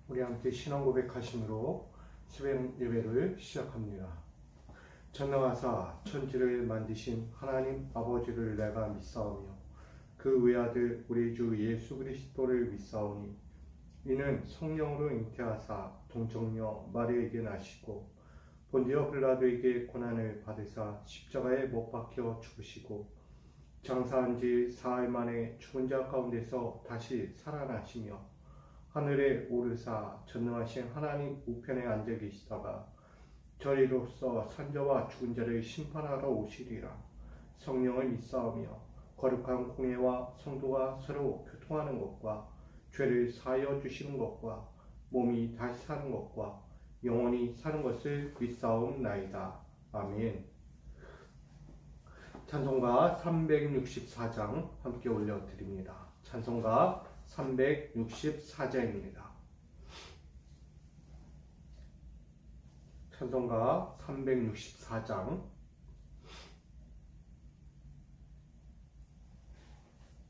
우리 함께 신앙 고백하심으로 새벽 예배를 시작합니다. 전능하사 천지를 만드신 하나님 아버지를 내가 믿사오며 그 외아들 우리 주 예수 그리스도를 믿사오니 이는 성령으로 잉태하사 동정녀 마리아에게 나시고 본디오 빌라도에게 고난을 받으사 십자가에 못 박혀 죽으시고 장사한 지 사흘 만에 죽은 자 가운데서 다시 살아나시며 하늘에 오르사 전능하신 하나님 우편에 앉아 계시다가 저리로서 산자와 죽은 자를 심판하러 오시리라. 성령을 믿사오며 거룩한 공예와 성도가 서로 교통하는 것과 죄를 사하여 주시는 것과 몸이 다시 사는 것과 영원히 사는 것을 믿사옵나이다. 아멘. 찬송가 364장 함께 올려드립니다. 찬송가 364장입니다. 찬송가 364장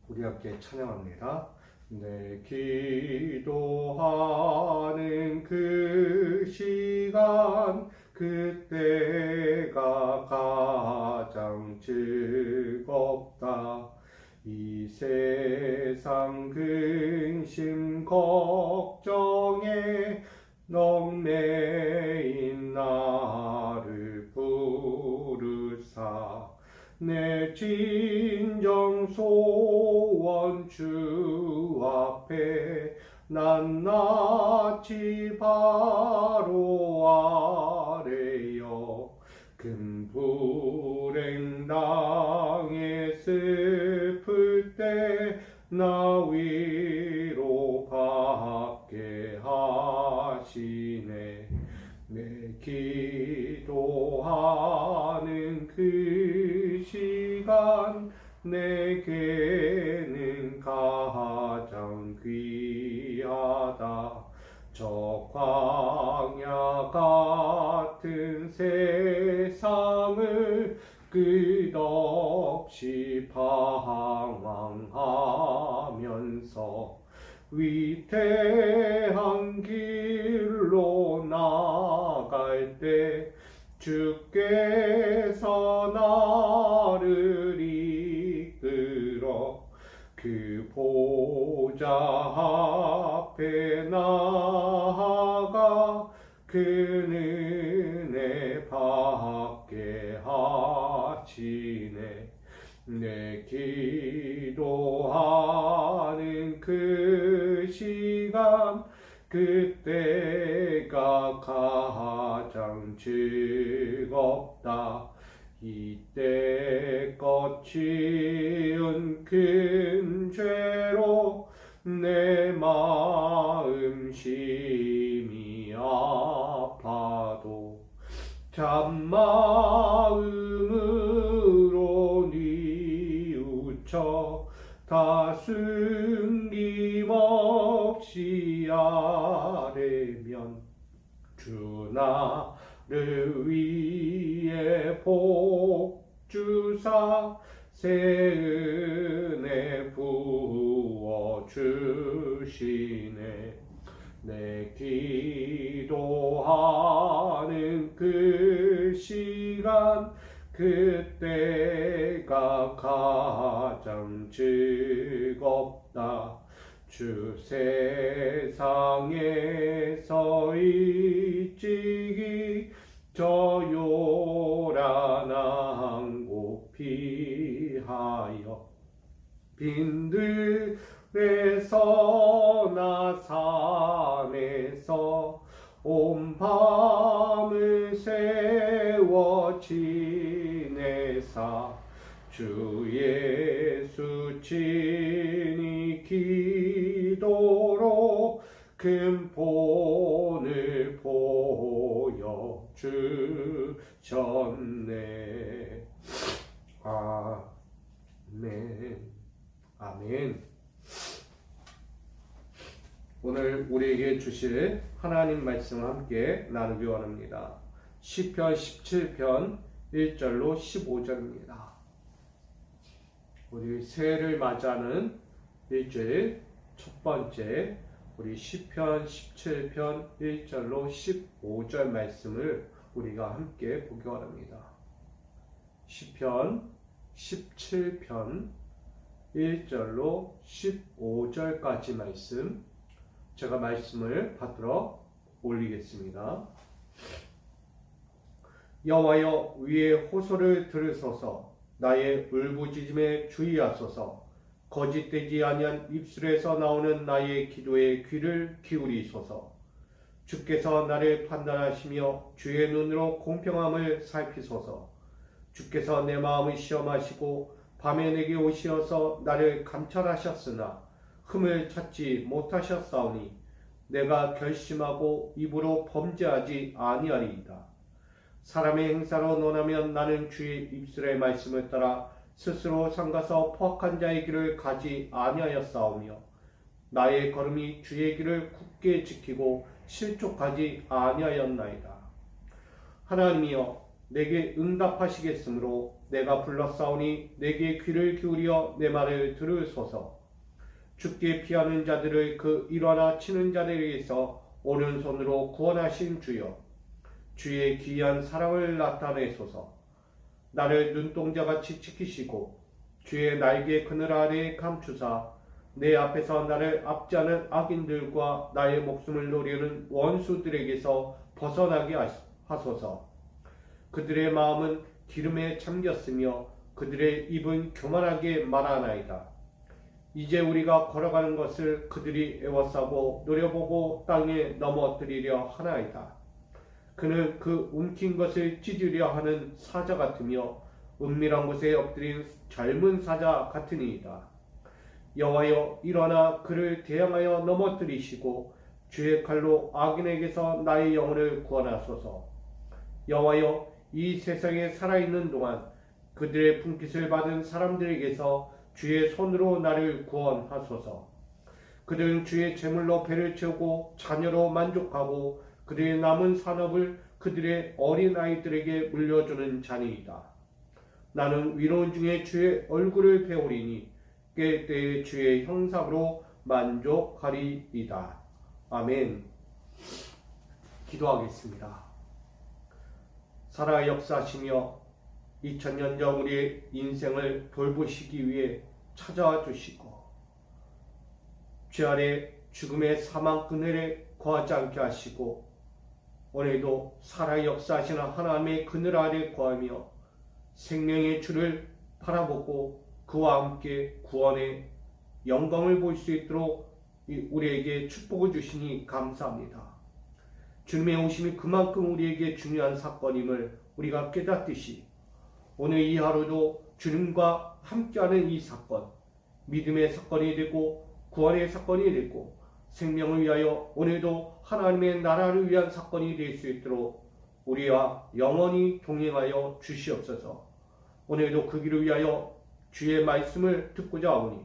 우리 함께 찬양합니다. 내 기도하는 그 시간 그때가 가장 즐겁다. 이 세상 근심 걱정에 얽매인 나를 부르사 내 진정 소원 주 앞에 낱낱이 바로 아뢰어 금불행 당해 슬플 때 나 위로 받게 하시네. 내 기도하는 그 시간 내게는 가장 귀하다. 저 광야 같은 세상을 끝없이 방황하면서 위태한 길로 나갈 때 주께서 나를 이끌어 그 보좌 앞에 나아가 그 은혜 받게 하시네. 내 기도하는 그 시간 그때가 가장 즐겁다. 이때껏 지은 큰 죄로 내 마음 심히 아파도 참마음으로 뉘우쳐 다 숨김없이 아뢰면 주 나를 위해 복 주사 새 은혜 부어 주시네. 내 기도하는 그 시간 그때가 가장 즐겁다. 주 세상에서 일찍이 저 요란한 곳 피하여 빈들에서 나 산에서 온 밤을 세워 지내사 주 예수 친히 기도로 큰 본을 보여 주셨네. 아멘. 아멘. 오늘 우리에게 주실 하나님 말씀을 함께 나누기 원합니다. 시편 17편 1절로 15절입니다. 우리 새해를 맞이하는 일주일 첫 번째 우리 시편 17편 1절로 15절 말씀을 우리가 함께 보기 바랍니다. 시편 17편 1절로 15절까지 말씀, 제가 말씀을 받들어 올리겠습니다. 여호와여, 위의 호소를 들으소서. 나의 울부짖음에 주의하소서. 거짓되지 아니한 입술에서 나오는 나의 기도에 귀를 기울이소서. 주께서 나를 판단하시며 주의 눈으로 공평함을 살피소서. 주께서 내 마음을 시험하시고 밤에 내게 오시어서 나를 감찰하셨으나 흠을 찾지 못하셨사오니 내가 결심하고 입으로 범죄하지 아니하리이다. 사람의 행사로 논하면 나는 주의 입술의 말씀을 따라 스스로 삼가서 포악한 자의 길을 가지 아니하였사오며 나의 걸음이 주의 길을 굳게 지키고 실족하지 아니하였나이다. 하나님이여, 내게 응답하시겠으므로 내가 불렀사오니 내게 귀를 기울여 내 말을 들으소서. 죽게 피하는 자들을 그 일어나 치는 자들에게서 오른손으로 구원하신 주여, 주의 귀한 사랑을 나타내소서. 나를 눈동자같이 지키시고 주의 날개 그늘 아래에 감추사 내 앞에서 나를 압제하는 악인들과 나의 목숨을 노리는 원수들에게서 벗어나게 하소서. 그들의 마음은 기름에 잠겼으며 그들의 입은 교만하게 말하나이다. 이제 우리가 걸어가는 것을 그들이 애워싸고 노려보고 땅에 넘어뜨리려 하나이다. 그는 그 움킨 것을 찢으려 하는 사자 같으며 은밀한 곳에 엎드린 젊은 사자 같으니이다. 여호와여, 일어나 그를 대항하여 넘어뜨리시고 주의 칼로 악인에게서 나의 영혼을 구원하소서. 여호와여, 이 세상에 살아있는 동안 그들의 품깃을 받은 사람들에게서 주의 손으로 나를 구원하소서. 그들은 주의 제물로 배를 채우고 자녀로 만족하고 그들의 남은 산업을 그들의 어린 아이들에게 물려주는 자니이다. 나는 위로운 중에 주의 얼굴을 배우리니 그때의 주의 형상으로 만족하리이다. 아멘. 기도하겠습니다. 살아 역사하시며 2000년 전 우리의 인생을 돌보시기 위해 찾아와 주시고 죄 아래 죽음의 사망 그늘에 거하지 않게 하시고 오늘도 살아 역사하시는 하나님의 그늘 아래 거하며 생명의 주를 바라보고 그와 함께 구원의 영광을 볼 수 있도록 우리에게 축복을 주시니 감사합니다. 주님의 오심이 그만큼 우리에게 중요한 사건임을 우리가 깨닫듯이 오늘 이 하루도 주님과 함께하는 이 사건, 믿음의 사건이 되고 구원의 사건이 되고 생명을 위하여 오늘도 하나님의 나라를 위한 사건이 될 수 있도록 우리와 영원히 동행하여 주시옵소서. 오늘도 그 길을 위하여 주의 말씀을 듣고자 하오니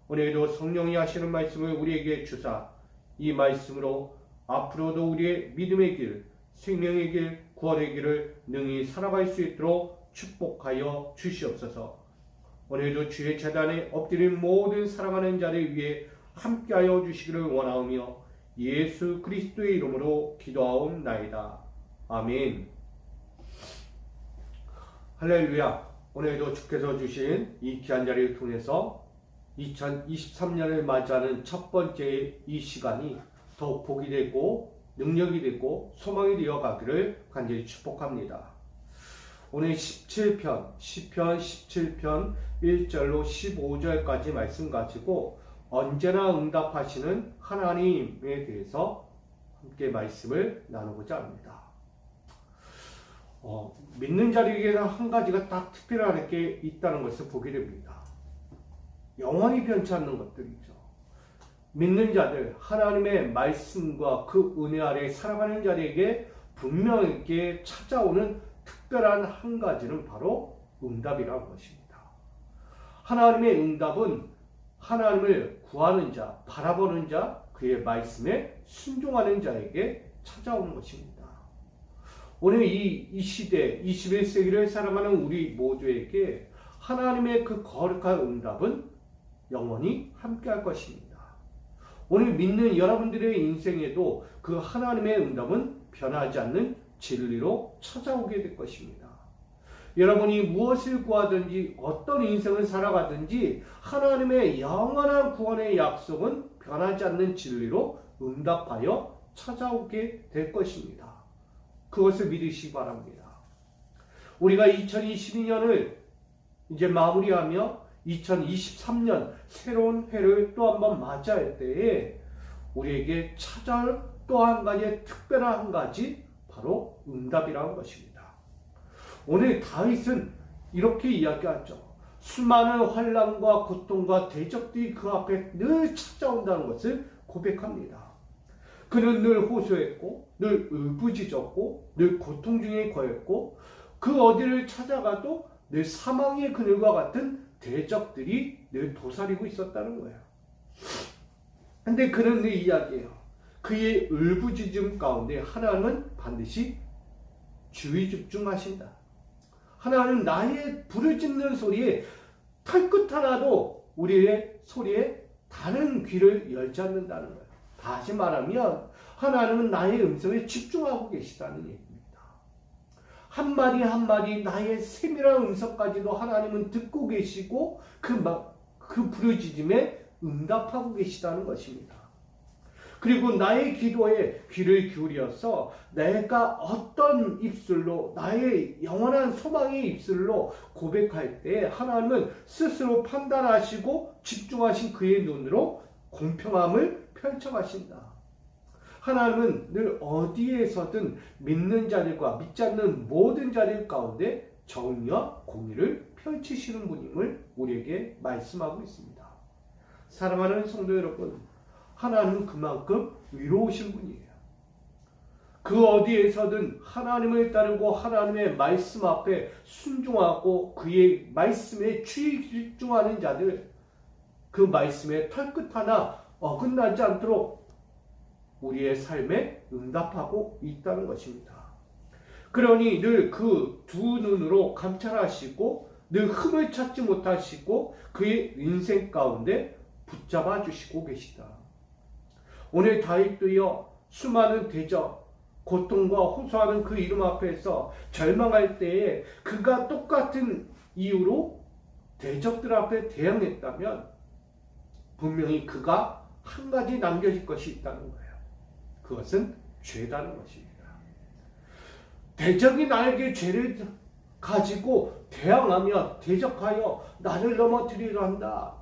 오늘도 성령이 하시는 말씀을 우리에게 주사 이 말씀으로 앞으로도 우리의 믿음의 길, 생명의 길, 구원의 길을 능히 살아갈 수 있도록 축복하여 주시옵소서. 오늘도 주의 제단에 엎드린 모든 사랑하는 자를 위해 함께하여 주시기를 원하오며 예수 그리스도의 이름으로 기도하옵나이다. 아멘. 할렐루야. 오늘도 주께서 주신 이 귀한 자리를 통해서 2023년을 맞이하는 첫 번째 이 시간이 더욱 복이 되고 능력이 되고 소망이 되어 가기를 간절히 축복합니다. 오늘 17편, 시편 17편 1절로 15절까지 말씀 가지고 언제나 응답하시는 하나님에 대해서 함께 말씀을 나누고자 합니다. 믿는 자에게는 한 가지가 딱 특별한 게 있다는 것을 보게 됩니다. 영원히 변치 않는 것들이죠. 믿는 자들, 하나님의 말씀과 그 은혜 아래 살아가는 자에게 분명하게 찾아오는 특별한 한 가지는 바로 응답이라는 것입니다. 하나님의 응답은 하나님을 구하는 자, 바라보는 자, 그의 말씀에 순종하는 자에게 찾아오는 것입니다. 오늘 이 시대, 21세기를 살아가는 우리 모두에게 하나님의 그 거룩한 응답은 영원히 함께할 것입니다. 오늘 믿는 여러분들의 인생에도 그 하나님의 응답은 변하지 않는 진리로 찾아오게 될 것입니다. 여러분이 무엇을 구하든지 어떤 인생을 살아가든지 하나님의 영원한 구원의 약속은 변하지 않는 진리로 응답하여 찾아오게 될 것입니다. 그것을 믿으시기 바랍니다. 우리가 2022년을 이제 마무리하며 2023년 새로운 해를 또 한 번 맞이할 때에 우리에게 찾아올 또 한 가지의 특별한 한 가지, 바로 응답이라는 것입니다. 오늘 다윗은 이렇게 이야기하죠. 수많은 환난과 고통과 대적들이 그 앞에 늘 찾아온다는 것을 고백합니다. 그는 늘 호소했고 늘 울부짖었고 늘 고통 중에 거했고 그 어디를 찾아가도 늘 사망의 그늘과 같은 대적들이 늘 도사리고 있었다는 거예요. 근데 그는 늘 이야기해요. 그의 울부짖음 가운데 하나님은 반드시 주의 집중하신다. 하나님은 나의 부르짖는 소리에 털끝 하나도 우리의 소리에 다른 귀를 열지 않는다는 거예요. 다시 말하면 하나님은 나의 음성에 집중하고 계시다는 얘기입니다. 한마디 한마디 나의 세밀한 음성까지도 하나님은 듣고 계시고 그 부르짖음에 응답하고 계시다는 것입니다. 그리고 나의 기도에 귀를 기울여서 내가 어떤 입술로, 나의 영원한 소망의 입술로 고백할 때 하나님은 스스로 판단하시고 집중하신 그의 눈으로 공평함을 펼쳐가신다. 하나님은 늘 어디에서든 믿는 자들과 믿지 않는 모든 자들 가운데 정의와 공의를 펼치시는 분임을 우리에게 말씀하고 있습니다. 사랑하는 성도 여러분, 하나님은 그만큼 위로우신 분이에요. 그 어디에서든 하나님을 따르고 하나님의 말씀 앞에 순종하고 그의 말씀에 집중하는 자들, 그 말씀에 털끝 하나 어긋나지 않도록 우리의 삶에 응답하고 있다는 것입니다. 그러니 늘 그 두 눈으로 감찰하시고 늘 흠을 찾지 못하시고 그의 인생 가운데 붙잡아 주시고 계시다. 오늘 다윗도요, 수많은 대적, 고통과 호소하는 그 이름 앞에서 절망할 때에 그가 똑같은 이유로 대적들 앞에 대항했다면 분명히 그가 한 가지 남겨질 것이 있다는 거예요. 그것은 죄라는 것입니다. 대적이 나에게 죄를 가지고 대항하며 대적하여 나를 넘어뜨리려 한다.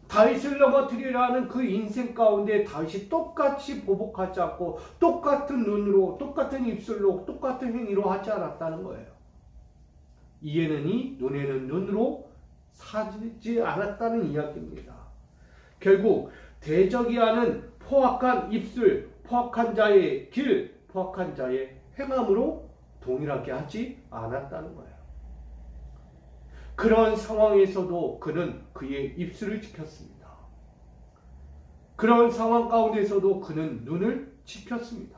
다윗을 넘어뜨리려 하는 그 인생 가운데 다윗이 똑같이 보복하지 않고 똑같은 눈으로, 똑같은 입술로, 똑같은 행위로 하지 않았다는 거예요. 이에는 이, 눈에는 눈으로 사지 않았다는 이야기입니다. 결국 대적이 하는 포악한 입술, 포악한 자의 길, 포악한 자의 행함으로 동일하게 하지 않았다는 거예요. 그런 상황에서도 그는 그의 입술을 지켰습니다. 그런 상황 가운데서도 그는 눈을 지켰습니다.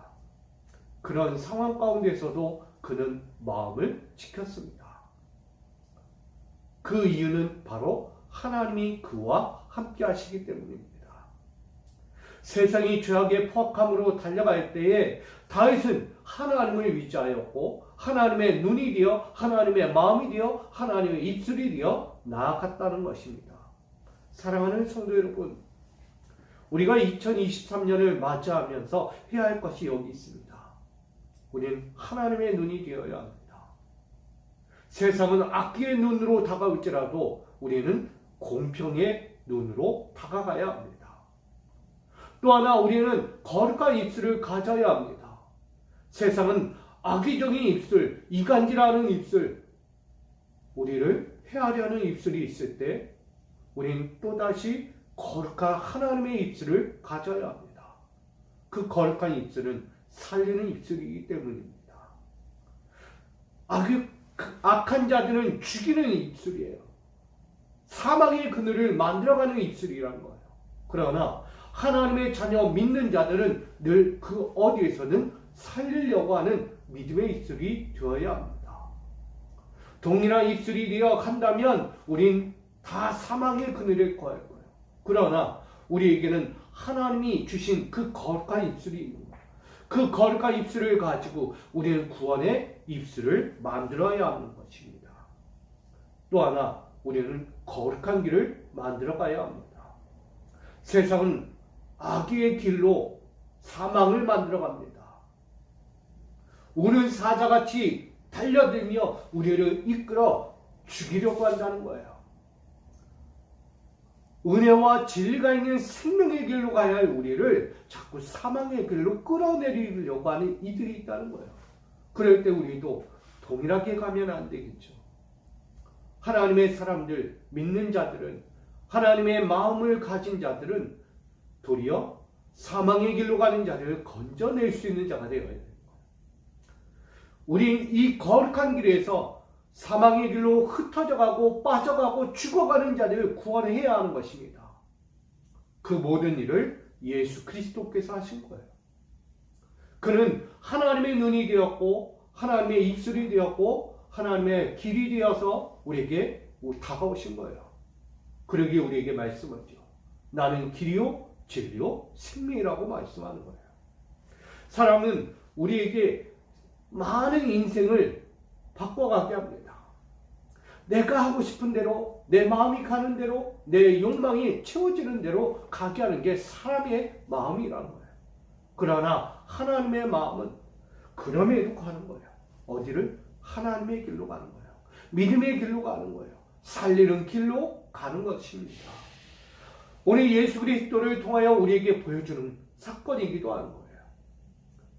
그런 상황 가운데서도 그는 마음을 지켰습니다. 그 이유는 바로 하나님이 그와 함께 하시기 때문입니다. 세상이 죄악의 포악함으로 달려갈 때에 다윗은 하나님을 의지하였고 하나님의 눈이 되어 하나님의 마음이 되어 하나님의 입술이 되어 나아갔다는 것입니다. 사랑하는 성도 여러분, 우리가 2023년을 맞이하면서 해야 할 것이 여기 있습니다. 우리는 하나님의 눈이 되어야 합니다. 세상은 악기의 눈으로 다가올지라도 우리는 공평의 눈으로 다가가야 합니다. 또 하나 우리는 거룩한 입술을 가져야 합니다. 세상은 악의적인 입술, 이간질하는 입술, 우리를 해하려는 입술이 있을 때 우리는 또다시 거룩한 하나님의 입술을 가져야 합니다. 그 거룩한 입술은 살리는 입술이기 때문입니다. 악한 자들은 죽이는 입술이에요. 사망의 그늘을 만들어가는 입술이라는 거예요. 그러나 하나님의 자녀 믿는 자들은 늘 그 어디에서는 살리려고 하는 믿음의 입술이 되어야 합니다. 동일한 입술이 되어 간다면 우린 다 사망의 그늘에 거할 거예요. 그러나 우리에게는 하나님이 주신 그 거룩한 입술이 있는 거예요. 그 거룩한 입술을 가지고 우리는 구원의 입술을 만들어야 하는 것입니다. 또 하나, 우리는 거룩한 길을 만들어 가야 합니다. 세상은 악의 길로 사망을 만들어 갑니다. 우는 사자같이 달려들며 우리를 이끌어 죽이려고 한다는 거예요. 은혜와 진리가 있는 생명의 길로 가야 할 우리를 자꾸 사망의 길로 끌어내리려고 하는 이들이 있다는 거예요. 그럴 때 우리도 동일하게 가면 안 되겠죠. 하나님의 사람들, 믿는 자들은, 하나님의 마음을 가진 자들은 도리어 사망의 길로 가는 자를 건져낼 수 있는 자가 되어야 됩니다. 우린 이 거룩한 길에서 사망의 길로 흩어져가고 빠져가고 죽어가는 자들을 구원해야 하는 것입니다. 그 모든 일을 예수 그리스도께서 하신 거예요. 그는 하나님의 눈이 되었고 하나님의 입술이 되었고 하나님의 길이 되어서 우리에게 다가오신 거예요. 그러기에 우리에게 말씀하죠. 나는 길이요 진리요 생명이라고 말씀하는 거예요. 사람은 우리에게 많은 인생을 바꿔가게 합니다. 내가 하고 싶은 대로, 내 마음이 가는 대로, 내 욕망이 채워지는 대로 가게 하는 게 사람의 마음이라는 거예요. 그러나 하나님의 마음은 그럼에도 가는 거예요. 어디를? 하나님의 길로 가는 거예요. 믿음의 길로 가는 거예요. 살리는 길로 가는 것입니다. 오늘 예수 그리스도를 통하여 우리에게 보여주는 사건이기도 하는 거예요.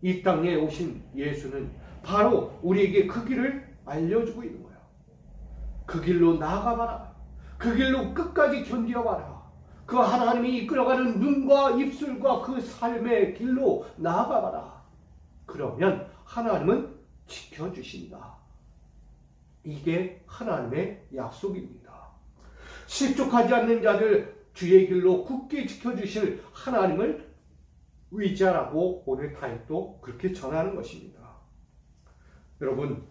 이 땅에 오신 예수는 바로 우리에게 그 길을 알려주고 있는 거예요. 그 길로 나아가봐라. 그 길로 끝까지 견뎌봐라. 그 하나님이 이끌어가는 눈과 입술과 그 삶의 길로 나아가봐라. 그러면 하나님은 지켜주신다. 이게 하나님의 약속입니다. 실족하지 않는 자들 주의 길로 굳게 지켜주실 하나님을 의지하라고 오늘 다윗도 그렇게 전하는 것입니다. 여러분,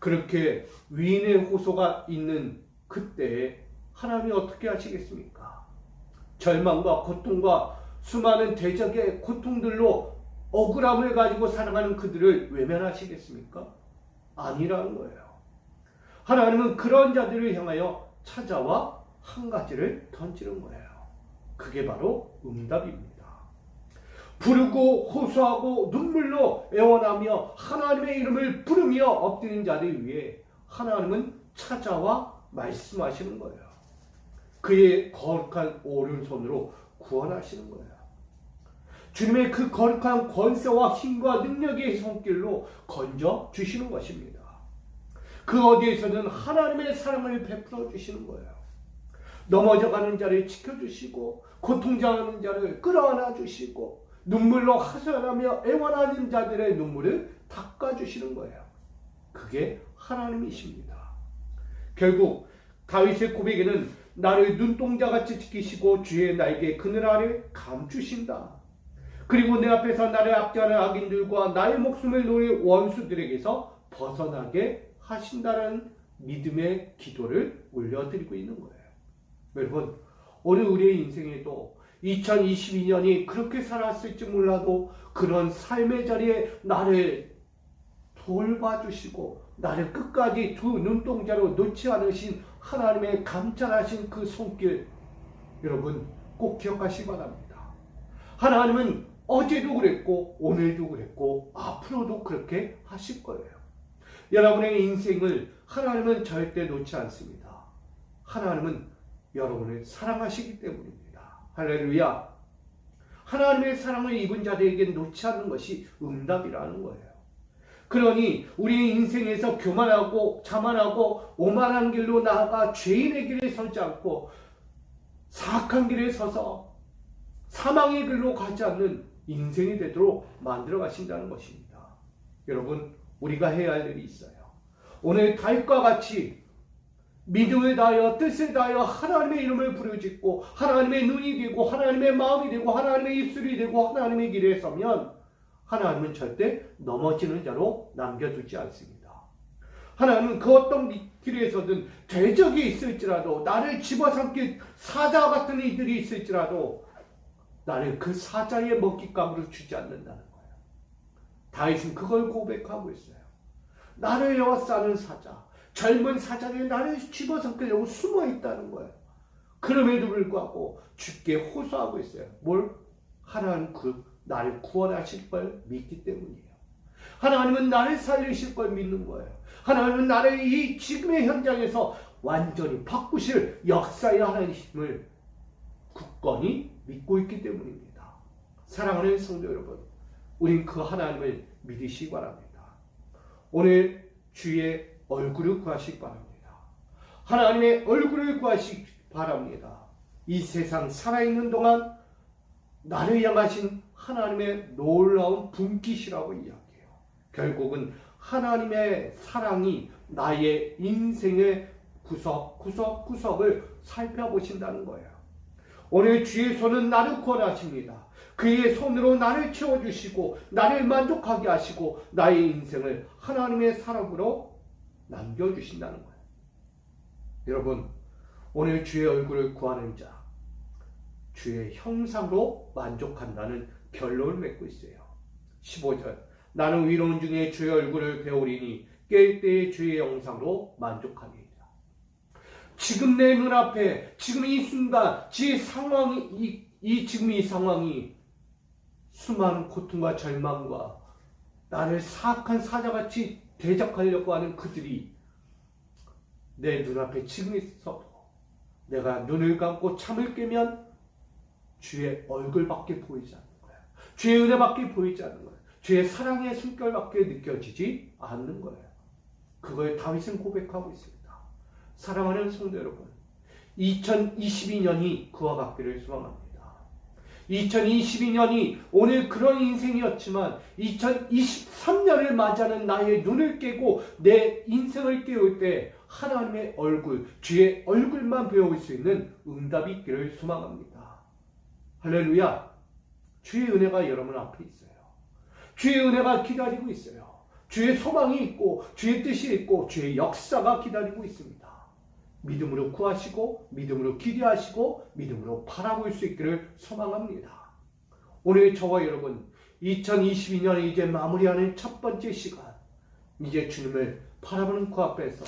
그렇게 위인의 호소가 있는 그때에 하나님이 어떻게 하시겠습니까? 절망과 고통과 수많은 대적의 고통들로 억울함을 가지고 살아가는 그들을 외면하시겠습니까? 아니라는 거예요. 하나님은 그런 자들을 향하여 찾아와 한 가지를 던지는 거예요. 그게 바로 응답입니다. 부르고 호소하고 눈물로 애원하며 하나님의 이름을 부르며 엎드린 자들 위해 하나님은 찾아와 말씀하시는 거예요. 그의 거룩한 오른손으로 구원하시는 거예요. 주님의 그 거룩한 권세와 힘과 능력의 손길로 건져 주시는 것입니다. 그 어디에서는 하나님의 사랑을 베풀어 주시는 거예요. 넘어져가는 자를 지켜주시고 고통당하는 자를 끌어안아 주시고 눈물로 하소연하며 애원하는 자들의 눈물을 닦아주시는 거예요. 그게 하나님이십니다. 결국 다윗의 고백에는 나를 눈동자같이 지키시고 주의 날개 그늘 아래 감추신다. 그리고 내 앞에서 나를 압제하는 악인들과 나의 목숨을 노릴 원수들에게서 벗어나게 하신다는 믿음의 기도를 올려드리고 있는 거예요. 여러분, 오늘 우리의 인생에도 2022년이 그렇게 살았을지 몰라도 그런 삶의 자리에 나를 돌봐주시고 나를 끝까지 두 눈동자로 놓지 않으신 하나님의 감찰하신 그 손길, 여러분 꼭 기억하시기 바랍니다. 하나님은 어제도 그랬고 오늘도 그랬고 앞으로도 그렇게 하실 거예요. 여러분의 인생을 하나님은 절대 놓지 않습니다. 하나님은 여러분을 사랑하시기 때문입니다. 할렐루야. 하나님의 사랑을 입은 자들에게 놓지 않는 것이 응답이라는 거예요. 그러니 우리의 인생에서 교만하고 자만하고 오만한 길로 나아가 죄인의 길에 서지 않고 사악한 길에 서서 사망의 길로 가지 않는 인생이 되도록 만들어 가신다는 것입니다. 여러분, 우리가 해야 할 일이 있어요. 오늘 다윗과 같이 믿음을 다하여 뜻을 다하여 하나님의 이름을 부르짖고 하나님의 눈이 되고 하나님의 마음이 되고 하나님의 입술이 되고 하나님의 길에 서면 하나님은 절대 넘어지는 자로 남겨두지 않습니다. 하나님은 그 어떤 길에서든 대적이 있을지라도 나를 집어삼킬 사자와 같은 이들이 있을지라도 나는 그 사자의 먹잇감으로 주지 않는다는 거예요. 다윗은 그걸 고백하고 있어요. 나를 에워싸는 사자, 젊은 사자들이 나를 집어삼키려고 숨어 있다는 거예요. 그럼에도 불구하고 주께 호소하고 있어요. 뭘? 하나님 나를 구원하실 걸 믿기 때문이에요. 하나님은 나를 살리실 걸 믿는 거예요. 하나님은 나를 이 지금의 현장에서 완전히 바꾸실 역사의 하나님을 굳건히 믿고 있기 때문입니다. 사랑하는 성도 여러분, 우린 그 하나님을 믿으시기 바랍니다. 오늘 주의 얼굴을 구하시기 바랍니다. 하나님의 얼굴을 구하시기 바랍니다. 이 세상 살아있는 동안 나를 향하신 하나님의 놀라운 분깃이라고 이야기해요. 결국은 하나님의 사랑이 나의 인생의 구석구석을 살펴보신다는 거예요. 오늘 주의 손은 나를 구원하십니다. 그의 손으로 나를 채워주시고 나를 만족하게 하시고 나의 인생을 하나님의 사랑으로 남겨주신다는 거예요. 여러분, 오늘 주의 얼굴을 구하는 자, 주의 형상으로 만족한다는 결론을 맺고 있어요. 15절, 나는 위로운 중에 주의 얼굴을 배우리니 깰 때의 주의 형상으로 만족하리이다. 지금 내 눈앞에, 지금 이 순간, 지금 이 상황이 수많은 고통과 절망과 나를 사악한 사자같이 대적하려고 하는 그들이 내 눈앞에 지금 있어도 내가 눈을 감고 잠을 깨면 주의 얼굴밖에 보이지 않는 거야. 주의 은혜밖에 보이지 않는 거야. 주의 사랑의 숨결밖에 느껴지지 않는 거예요. 그걸 다윗은 고백하고 있습니다. 사랑하는 성도 여러분, 2022년이 그와 같기를 소망합니다. 2022년이 오늘 그런 인생이었지만 2023년을 맞이하는 나의 눈을 깨고 내 인생을 깨울 때 하나님의 얼굴, 주의 얼굴만 배울 수 있는 응답이 있기를 소망합니다. 할렐루야! 주의 은혜가 여러분 앞에 있어요. 주의 은혜가 기다리고 있어요. 주의 소망이 있고 주의 뜻이 있고 주의 역사가 기다리고 있습니다. 믿음으로 구하시고 믿음으로 기대하시고 믿음으로 바라볼 수 있기를 소망합니다. 오늘 저와 여러분 2022년을 이제 마무리하는 첫 번째 시간, 이제 주님을 바라보는 그 앞에서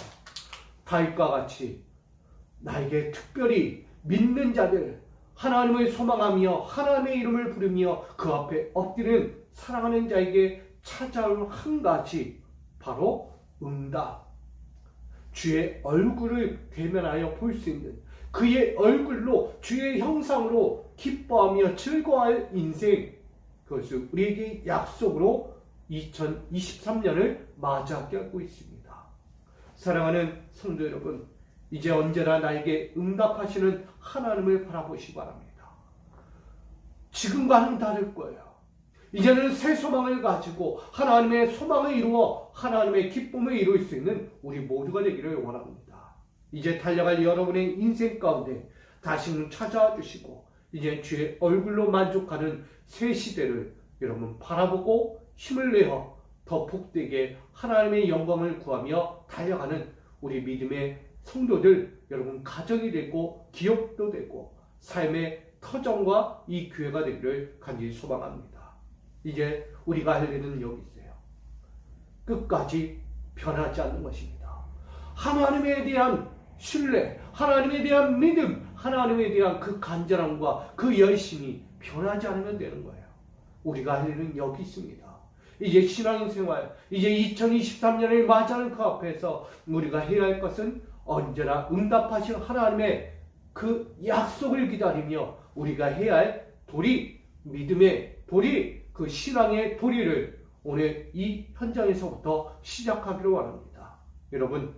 다윗과 같이 나에게 특별히 믿는 자들, 하나님을 소망하며 하나님의 이름을 부르며 그 앞에 엎드리는 사랑하는 자에게 찾아올 한 가지, 바로 응답. 주의 얼굴을 대면하여 볼 수 있는, 그의 얼굴로 주의 형상으로 기뻐하며 즐거워할 인생, 그것을 우리에게 약속으로 2023년을 맞이하게 하고 있습니다. 사랑하는 성도 여러분, 이제 언제나 나에게 응답하시는 하나님을 바라보시기 바랍니다. 지금과는 다를 거예요. 이제는 새 소망을 가지고 하나님의 소망을 이루어 하나님의 기쁨을 이룰 수 있는 우리 모두가 되기를 원합니다. 이제 달려갈 여러분의 인생 가운데 다시금 찾아와 주시고 이제 주의 얼굴로 만족하는 새 시대를 여러분 바라보고 힘을 내어 더 복되게 하나님의 영광을 구하며 달려가는 우리 믿음의 성도들, 여러분 가정이 되고 기업도 되고 삶의 터전과 이 교회가 되기를 간절히 소망합니다. 이제 우리가 할 일은 여기 있어요. 끝까지 변하지 않는 것입니다. 하나님에 대한 신뢰, 하나님에 대한 믿음, 하나님에 대한 그 간절함과 그 열심이 변하지 않으면 되는 거예요. 우리가 할 일은 여기 있습니다. 이제 신앙생활, 이제 2023년을 맞이하는 그 앞에서 우리가 해야 할 것은 언제나 응답하신 하나님의 그 약속을 기다리며 우리가 해야 할 도리, 믿음의 도리, 그 신앙의 도리를 오늘 이 현장에서부터 시작하기를 원합니다. 여러분,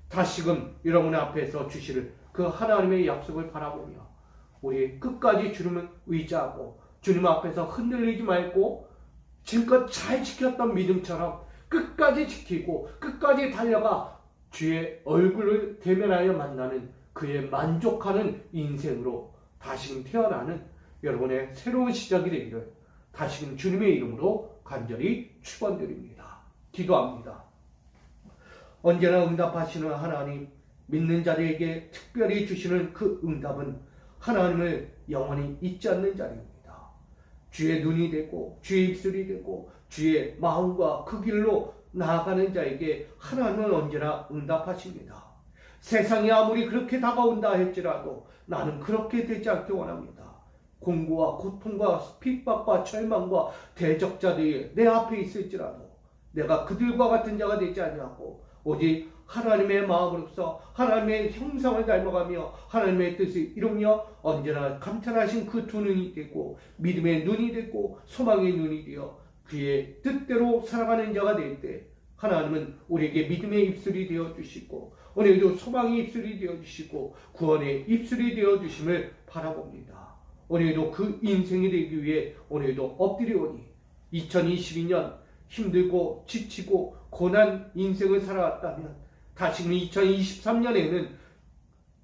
다시금 여러분 앞에서 주실 그 하나님의 약속을 바라보며 우리 끝까지 주님을 의지하고 주님 앞에서 흔들리지 말고 지금껏 잘 지켰던 믿음처럼 끝까지 지키고 끝까지 달려가 주의 얼굴을 대면하여 만나는 그의 만족하는 인생으로 다시금 태어나는 여러분의 새로운 시작이 되기를 다시금 주님의 이름으로 간절히 축원드립니다. 기도합니다. 언제나 응답하시는 하나님, 믿는 자들에게 특별히 주시는 그 응답은 하나님을 영원히 잊지 않는 자리입니다. 주의 눈이 되고 주의 입술이 되고 주의 마음과 그 길로 나아가는 자에게 하나님은 언제나 응답하십니다. 세상이 아무리 그렇게 다가온다 할지라도 나는 그렇게 되지 않기 원합니다. 공고와 고통과 핍박과 절망과 대적자들이 내 앞에 있을지라도 내가 그들과 같은 자가 되지 아니하고 오직 하나님의 마음으로서 하나님의 형상을 닮아가며 하나님의 뜻을 이루며 언제나 감탄하신 그 두 눈이 되고 믿음의 눈이 되고 소망의 눈이 되어 그의 뜻대로 살아가는 자가 될 때 하나님은 우리에게 믿음의 입술이 되어주시고 오늘도 소망의 입술이 되어주시고 구원의 입술이 되어주심을 바라봅니다. 오늘도 그 인생이 되기 위해 오늘도 엎드리오니 2022년 힘들고 지치고 고난 인생을 살아왔다면 다시금 2023년에는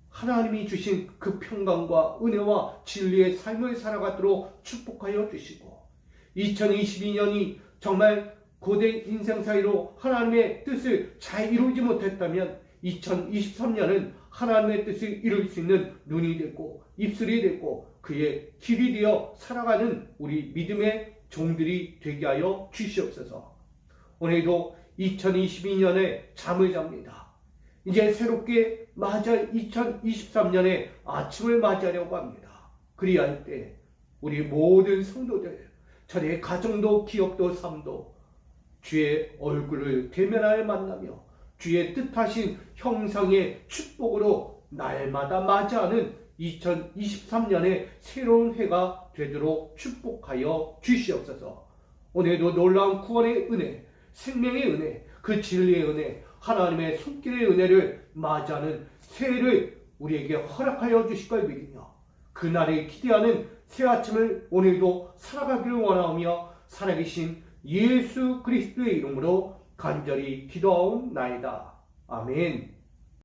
하나님이 주신 그 평강과 은혜와 진리의 삶을 살아가도록 축복하여 주시고 2022년이 정말 고된 인생 사이로 하나님의 뜻을 잘 이루지 못했다면 2023년은 하나님의 뜻을 이룰 수 있는 눈이 되고 입술이 되고 그의 길이 되어 살아가는 우리 믿음의 종들이 되게 하여 주시옵소서. 오늘도 2022년에 잠을 잡니다. 이제 새롭게 맞아 2023년에 아침을 맞이하려고 합니다. 그리할 때 우리 모든 성도들, 저의 가정도 기업도 삶도 주의 얼굴을 대면하여 만나며 주의 뜻하신 형상의 축복으로 날마다 맞이하는 2023년의 새로운 해가 되도록 축복하여 주시옵소서. 오늘도 놀라운 구원의 은혜, 생명의 은혜, 그 진리의 은혜, 하나님의 손길의 은혜를 맞이하는 새해를 우리에게 허락하여 주실 걸 믿으며 그날을 기대하는 새 아침을 오늘도 살아가기를 원하며 살아계신 예수 그리스도의 이름으로 간절히 기도하옵나이다. 아멘.